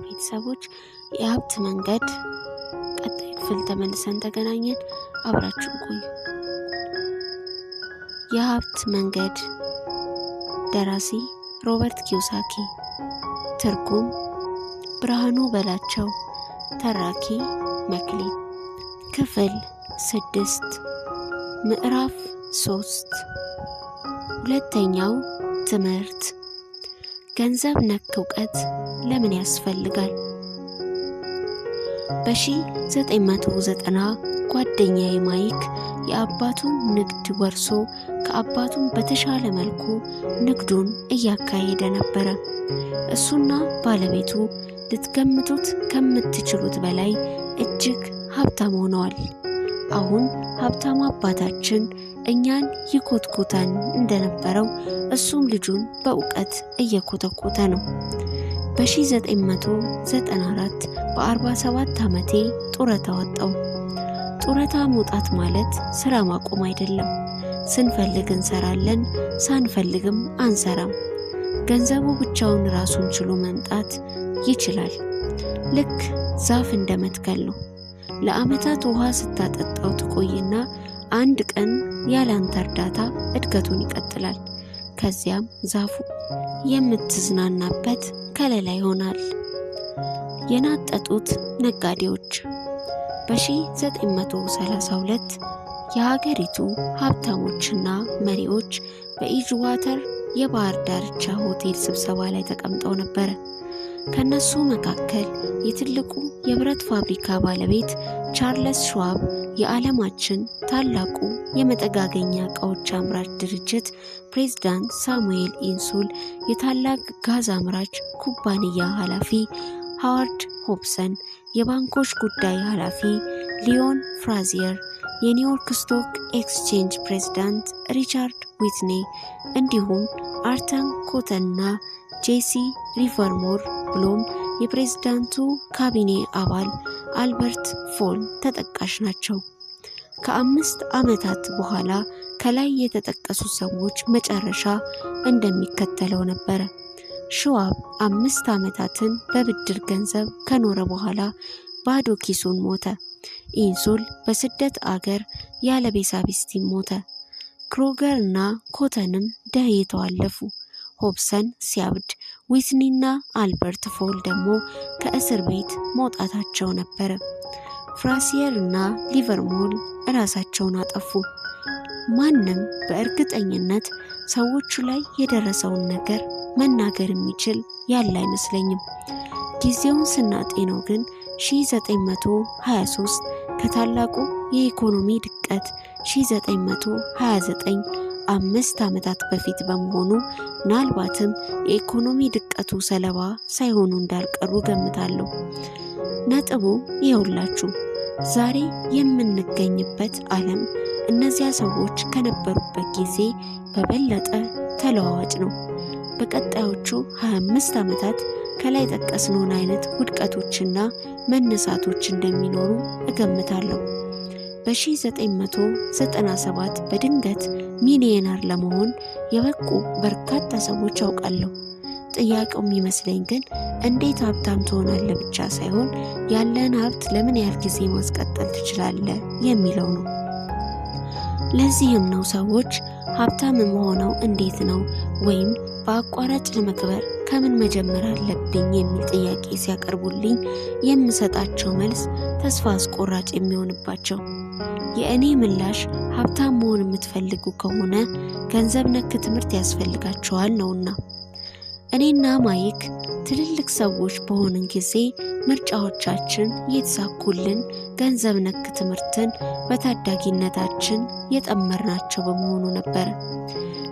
ቤተሰቦች የሀብት መንገድ ቀጣይ ክፍል ተመልሰን ተገናኘን። አብራችሁ ቆዩ። የሀብት መንገድ ደራሲ ሮበርት ኪዮሳኪ፣ ትርጉም ብርሃኑ በላቸው፣ ተራኪ መክሊት። ክፍል 6 ምዕራፍ 3 ሁለተኛው ትምህርት። ገንዘብ ነክ እውቀት ለምን ያስፈልጋል? በ1990 ጓደኛዬ ማይክ የአባቱን ንግድ ወርሶ ከአባቱም በተሻለ መልኩ ንግዱን እያካሄደ ነበረ። እሱና ባለቤቱ ልትገምቱት ከምትችሉት በላይ እጅግ ሀብታም ሆነዋል። አሁን ሀብታም አባታችን እኛን ይኮትኮተን እንደነበረው እሱም ልጁን በእውቀት እየኮተኮተ ነው። በ1994 በ47 ዓመቴ ጡረታ ወጣው። ጡረታ መውጣት ማለት ስራ ማቆም አይደለም። ስንፈልግ እንሰራለን፣ ሳንፈልግም አንሰራም። ገንዘቡ ብቻውን ራሱን ችሎ መምጣት ይችላል። ልክ ዛፍ እንደመትከል ነው። ለዓመታት ውሃ ስታጠጣው ትቆይና አንድ ቀን ያላንተ እርዳታ እድገቱን ይቀጥላል። ከዚያም ዛፉ የምትዝናናበት ከለላ ይሆናል። የናጠጡት ነጋዴዎች። በ1932 የሀገሪቱ ሀብታሞችና መሪዎች በኢጅዋተር የባህር ዳርቻ ሆቴል ስብሰባ ላይ ተቀምጠው ነበረ። ከነሱ መካከል የትልቁ የብረት ፋብሪካ ባለቤት ቻርለስ ሽዋብ፣ የዓለማችን ታላቁ የመጠጋገኛ ዕቃዎች አምራች ድርጅት ፕሬዝዳንት ሳሙኤል ኢንሱል፣ የታላቅ ጋዝ አምራች ኩባንያ ኃላፊ ሃዋርድ ሆብሰን፣ የባንኮች ጉዳይ ኃላፊ ሊዮን ፍራዚየር፣ የኒውዮርክ ስቶክ ኤክስቼንጅ ፕሬዝዳንት ሪቻርድ ዊትኔ እንዲሁም አርተር ኮተንና ጄሲ ሊቨርሞር ብሎም የፕሬዝዳንቱ ካቢኔ አባል አልበርት ፎል ተጠቃሽ ናቸው። ከ5 ዓመታት በኋላ ከላይ የተጠቀሱ ሰዎች መጨረሻ እንደሚከተለው ነበረ። ሽዋብ 5 ዓመታትን በብድር ገንዘብ ከኖረ በኋላ ባዶ ኪሱን ሞተ። ኢንሱል በስደት አገር ያለ ቤሳቢስቲም ሞተ። ክሮገር እና ኮተንም ደህይተው አለፉ። ሆብሰን ሲያብድ፣ ዊትኒና አልበርት ፎል ደግሞ ከእስር ቤት መውጣታቸው ነበረ። ፍራሲየር እና ሊቨርሞር ራሳቸውን አጠፉ። ማንም በእርግጠኝነት ሰዎቹ ላይ የደረሰውን ነገር መናገር የሚችል ያለ አይመስለኝም። ጊዜውን ስናጤነው ግን 1923 ከታላቁ የኢኮኖሚ ድቀት 1929 5 ዓመታት በፊት በመሆኑ ምናልባትም የኢኮኖሚ ድቀቱ ሰለባ ሳይሆኑ እንዳልቀሩ ገምታለሁ። ነጥቡ ይኸውላችሁ፣ ዛሬ የምንገኝበት ዓለም እነዚያ ሰዎች ከነበሩበት ጊዜ በበለጠ ተለዋዋጭ ነው። በቀጣዮቹ 25 ዓመታት ከላይ ጠቀስነውን አይነት ውድቀቶችና መነሳቶች እንደሚኖሩ እገምታለሁ። በ1997 በድንገት ሚሊዮነር ለመሆን የበቁ በርካታ ሰዎች አውቃለሁ። ጥያቄው የሚመስለኝ ግን እንዴት ሀብታም ትሆናለህ ብቻ ሳይሆን ያለን ሀብት ለምን ያህል ጊዜ ማስቀጠል ትችላለህ የሚለው ነው። ለዚህም ነው ሰዎች ሀብታም የምሆነው እንዴት ነው ወይም በአቋራጭ ለመክበር ከምን መጀመር አለብኝ የሚል ጥያቄ ሲያቀርቡልኝ የምሰጣቸው መልስ ተስፋ አስቆራጭ የሚሆንባቸው። የእኔ ምላሽ ሀብታም መሆን የምትፈልጉ ከሆነ ገንዘብ ነክ ትምህርት ያስፈልጋቸዋል ነውና። እኔና ማይክ ትልልቅ ሰዎች በሆንን ጊዜ ምርጫዎቻችን የተሳኩልን ገንዘብ ነክ ትምህርትን በታዳጊነታችን የጠመርናቸው በመሆኑ ነበር።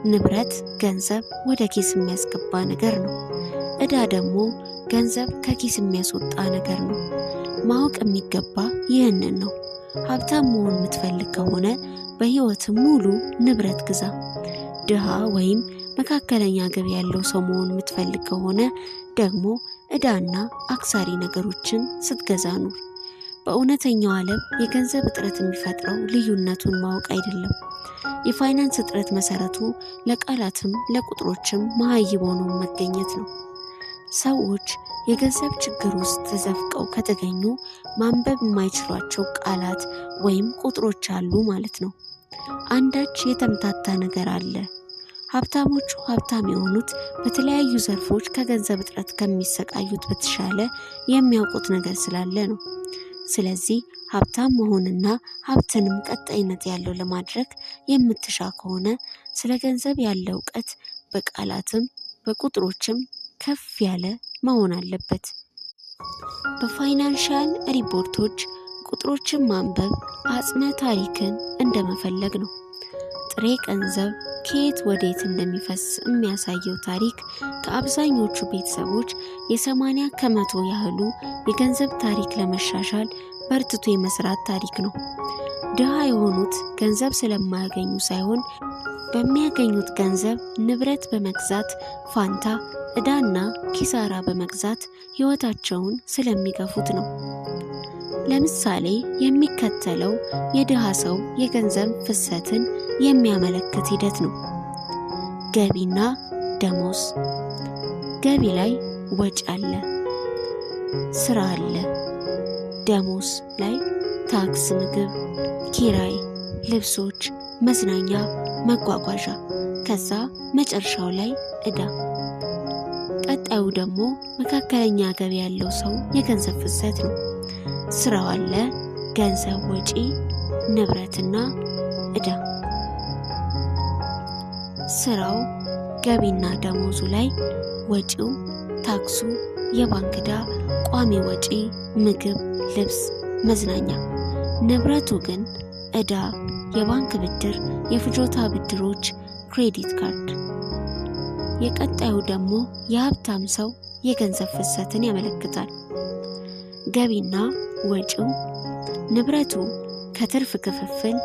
ንብረት ገንዘብ ወደ ኪስ የሚያስገባ ነገር ነው። ዕዳ ደግሞ ገንዘብ ከኪስ የሚያስወጣ ነገር ነው። ማወቅ የሚገባ ይህንን ነው። ሀብታም መሆን የምትፈልግ ከሆነ በህይወት ሙሉ ንብረት ግዛ። ድሃ ወይም መካከለኛ ገቢ ያለው ሰው መሆን የምትፈልግ ከሆነ ደግሞ ዕዳና አክሳሪ ነገሮችን ስትገዛ ኑር። በእውነተኛው ዓለም የገንዘብ እጥረት የሚፈጥረው ልዩነቱን ማወቅ አይደለም። የፋይናንስ እጥረት መሰረቱ ለቃላትም ለቁጥሮችም መሃይብ ሆኖ መገኘት ነው። ሰዎች የገንዘብ ችግር ውስጥ ተዘፍቀው ከተገኙ ማንበብ የማይችሏቸው ቃላት ወይም ቁጥሮች አሉ ማለት ነው። አንዳች የተምታታ ነገር አለ። ሀብታሞቹ ሀብታም የሆኑት በተለያዩ ዘርፎች ከገንዘብ እጥረት ከሚሰቃዩት በተሻለ የሚያውቁት ነገር ስላለ ነው። ስለዚህ ሀብታም መሆንና ሀብትንም ቀጣይነት ያለው ለማድረግ የምትሻ ከሆነ ስለ ገንዘብ ያለው ዕውቀት በቃላትም በቁጥሮችም ከፍ ያለ መሆን አለበት። በፋይናንሻል ሪፖርቶች ቁጥሮችን ማንበብ አጽመ ታሪክን እንደመፈለግ ነው። ጥሬ ገንዘብ ከየት ወዴት እንደሚፈስ የሚያሳየው ታሪክ ከአብዛኞቹ ቤተሰቦች የ80 ከመቶ ያህሉ የገንዘብ ታሪክ ለመሻሻል በርትቶ የመስራት ታሪክ ነው። ድሃ የሆኑት ገንዘብ ስለማያገኙ ሳይሆን በሚያገኙት ገንዘብ ንብረት በመግዛት ፋንታ ዕዳና ኪሳራ በመግዛት ሕይወታቸውን ስለሚገፉት ነው። ለምሳሌ የሚከተለው የድሃ ሰው የገንዘብ ፍሰትን የሚያመለክት ሂደት ነው። ገቢና ደሞዝ። ገቢ ላይ ወጪ አለ፣ ስራ አለ። ደሞዝ ላይ ታክስ፣ ምግብ፣ ኪራይ፣ ልብሶች፣ መዝናኛ፣ መጓጓዣ፣ ከዛ መጨረሻው ላይ ዕዳ። ቀጣዩ ደግሞ መካከለኛ ገቢ ያለው ሰው የገንዘብ ፍሰት ነው። ስራው አለ፣ ገንዘብ፣ ወጪ፣ ንብረትና ዕዳ። ስራው ገቢና ደሞዙ ላይ ወጪው ታክሱ፣ የባንክ ዕዳ፣ ቋሚ ወጪ፣ ምግብ፣ ልብስ፣ መዝናኛ። ንብረቱ ግን ዕዳ፣ የባንክ ብድር፣ የፍጆታ ብድሮች፣ ክሬዲት ካርድ። የቀጣዩ ደግሞ የሀብታም ሰው የገንዘብ ፍሰትን ያመለክታል። ገቢና ወጪው ንብረቱ ከትርፍ ክፍፍል፣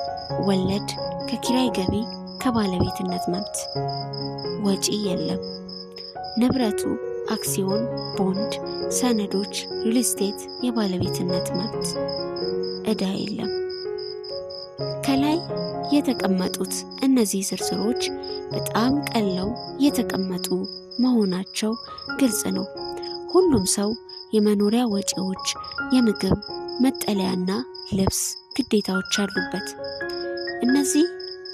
ወለድ፣ ከኪራይ ገቢ፣ ከባለቤትነት መብት። ወጪ የለም። ንብረቱ አክሲዮን፣ ቦንድ፣ ሰነዶች፣ ሪል ስቴት፣ የባለቤትነት መብት። ዕዳ የለም። ከላይ የተቀመጡት እነዚህ ዝርዝሮች በጣም ቀለው የተቀመጡ መሆናቸው ግልጽ ነው። ሁሉም ሰው የመኖሪያ ወጪዎች፣ የምግብ፣ መጠለያና ልብስ ግዴታዎች አሉበት። እነዚህ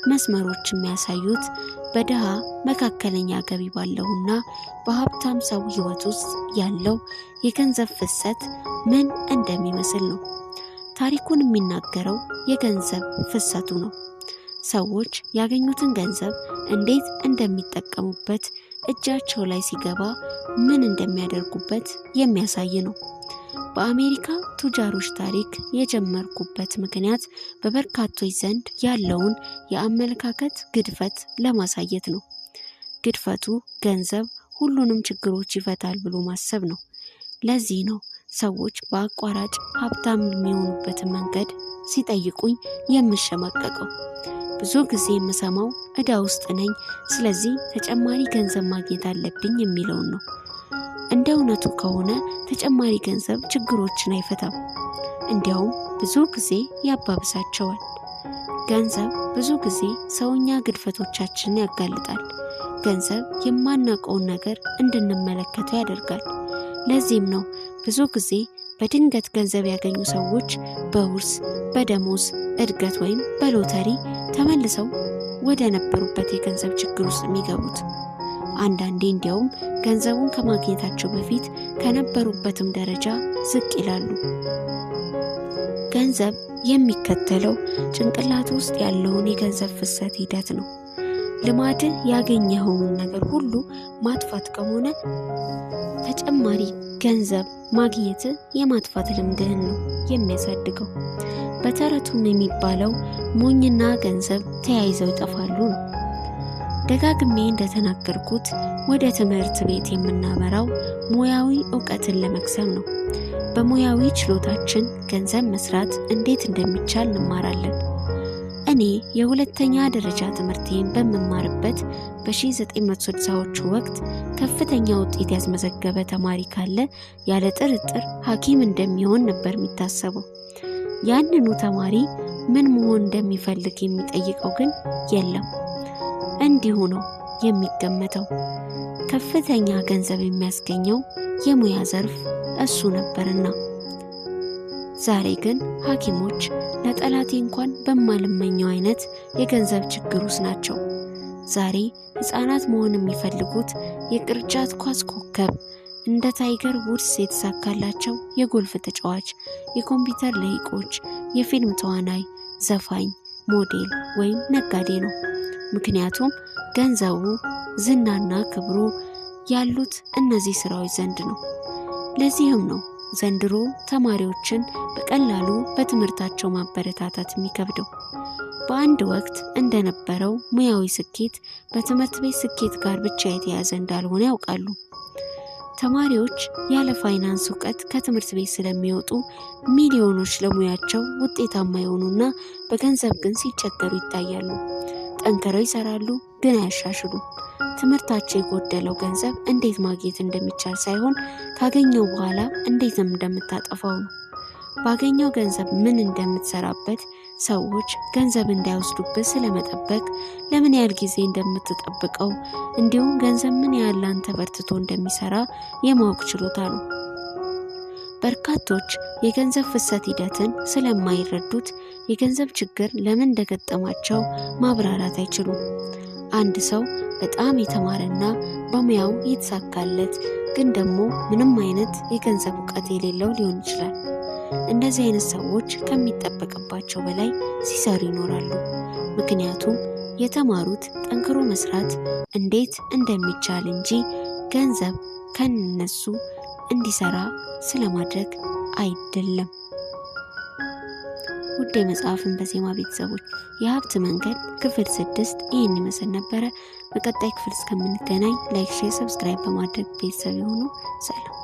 መስመሮች የሚያሳዩት በድሃ መካከለኛ ገቢ ባለውና በሀብታም ሰው ሕይወት ውስጥ ያለው የገንዘብ ፍሰት ምን እንደሚመስል ነው። ታሪኩን የሚናገረው የገንዘብ ፍሰቱ ነው። ሰዎች ያገኙትን ገንዘብ እንዴት እንደሚጠቀሙበት፣ እጃቸው ላይ ሲገባ ምን እንደሚያደርጉበት የሚያሳይ ነው። በአሜሪካ ቱጃሮች ታሪክ የጀመርኩበት ምክንያት በበርካቶች ዘንድ ያለውን የአመለካከት ግድፈት ለማሳየት ነው። ግድፈቱ ገንዘብ ሁሉንም ችግሮች ይፈታል ብሎ ማሰብ ነው። ለዚህ ነው ሰዎች በአቋራጭ ሀብታም የሚሆኑበትን መንገድ ሲጠይቁኝ የምሸማቀቀው። ብዙ ጊዜ የምሰማው ዕዳ ውስጥ ነኝ፣ ስለዚህ ተጨማሪ ገንዘብ ማግኘት አለብኝ የሚለውን ነው። እንደ እውነቱ ከሆነ ተጨማሪ ገንዘብ ችግሮችን አይፈታም፣ እንዲያውም ብዙ ጊዜ ያባብሳቸዋል። ገንዘብ ብዙ ጊዜ ሰውኛ ግድፈቶቻችንን ያጋልጣል። ገንዘብ የማናውቀውን ነገር እንድንመለከተው ያደርጋል። ለዚህም ነው ብዙ ጊዜ በድንገት ገንዘብ ያገኙ ሰዎች በውርስ፣ በደሞዝ እድገት ወይም በሎተሪ ተመልሰው ወደ ነበሩበት የገንዘብ ችግር ውስጥ የሚገቡት። አንዳንዴ እንዲያውም ገንዘቡን ከማግኘታቸው በፊት ከነበሩበትም ደረጃ ዝቅ ይላሉ። ገንዘብ የሚከተለው ጭንቅላት ውስጥ ያለውን የገንዘብ ፍሰት ሂደት ነው። ልማድህ ያገኘኸውን ነገር ሁሉ ማጥፋት ከሆነ ተጨማሪ ገንዘብ ማግኘት የማጥፋት ልምድህን ነው የሚያሳድገው። በተረቱም የሚባለው ሞኝና ገንዘብ ተያይዘው ይጠፋሉ ነው። ደጋግሜ እንደተናገርኩት ወደ ትምህርት ቤት የምናመራው ሙያዊ ዕውቀትን ለመቅሰም ነው። በሙያዊ ችሎታችን ገንዘብ መስራት እንዴት እንደሚቻል እንማራለን። እኔ የሁለተኛ ደረጃ ትምህርቴን በመማርበት በ1960ዎቹ ወቅት ከፍተኛ ውጤት ያስመዘገበ ተማሪ ካለ ያለ ጥርጥር ሐኪም እንደሚሆን ነበር የሚታሰበው። ያንኑ ተማሪ ምን መሆን እንደሚፈልግ የሚጠይቀው ግን የለም። እንዲሁ ነው የሚገመተው። ከፍተኛ ገንዘብ የሚያስገኘው የሙያ ዘርፍ እሱ ነበርና። ዛሬ ግን ሐኪሞች ለጠላቴ እንኳን በማልመኘው አይነት የገንዘብ ችግር ውስጥ ናቸው። ዛሬ ሕፃናት መሆን የሚፈልጉት የቅርጫት ኳስ ኮከብ፣ እንደ ታይገር ውድስ የተሳካላቸው የጎልፍ ተጫዋች፣ የኮምፒውተር ልሂቆች፣ የፊልም ተዋናይ፣ ዘፋኝ፣ ሞዴል ወይም ነጋዴ ነው። ምክንያቱም ገንዘቡ፣ ዝናና ክብሩ ያሉት እነዚህ ስራዎች ዘንድ ነው። ለዚህም ነው ዘንድሮ ተማሪዎችን በቀላሉ በትምህርታቸው ማበረታታት የሚከብደው። በአንድ ወቅት እንደነበረው ሙያዊ ስኬት በትምህርት ቤት ስኬት ጋር ብቻ የተያዘ እንዳልሆነ ያውቃሉ። ተማሪዎች ያለ ፋይናንስ እውቀት ከትምህርት ቤት ስለሚወጡ ሚሊዮኖች ለሙያቸው ውጤታማ የሆኑና በገንዘብ ግን ሲቸገሩ ይታያሉ። ጠንክረው ይሰራሉ ግን አያሻሽሉም። ትምህርታቸው የጎደለው ገንዘብ እንዴት ማግኘት እንደሚቻል ሳይሆን ካገኘው በኋላ እንዴት እንደምታጠፋው ነው። ባገኘው ገንዘብ ምን እንደምትሰራበት፣ ሰዎች ገንዘብ እንዳይወስዱበት ስለመጠበቅ፣ ለምን ያህል ጊዜ እንደምትጠብቀው፣ እንዲሁም ገንዘብ ምን ያህል ላንተ በርትቶ እንደሚሰራ የማወቅ ችሎታ ነው። በርካቶች የገንዘብ ፍሰት ሂደትን ስለማይረዱት የገንዘብ ችግር ለምን እንደገጠማቸው ማብራራት አይችሉም። አንድ ሰው በጣም የተማረና በሙያው የተሳካለት ግን ደግሞ ምንም አይነት የገንዘብ እውቀት የሌለው ሊሆን ይችላል። እንደዚህ አይነት ሰዎች ከሚጠበቅባቸው በላይ ሲሰሩ ይኖራሉ። ምክንያቱም የተማሩት ጠንክሮ መስራት እንዴት እንደሚቻል እንጂ ገንዘብ ከነሱ እንዲሰራ ስለማድረግ አይደለም። ውድ የመጽሐፍን በዜማ ቤተሰቦች የሀብት መንገድ ክፍል 6 ይህን ይመስል ነበረ። በቀጣይ ክፍል እስከምንገናኝ ላይክ፣ ሼር፣ ሰብስክራይብ በማድረግ ቤተሰብ ይሁኑ። ሰላም።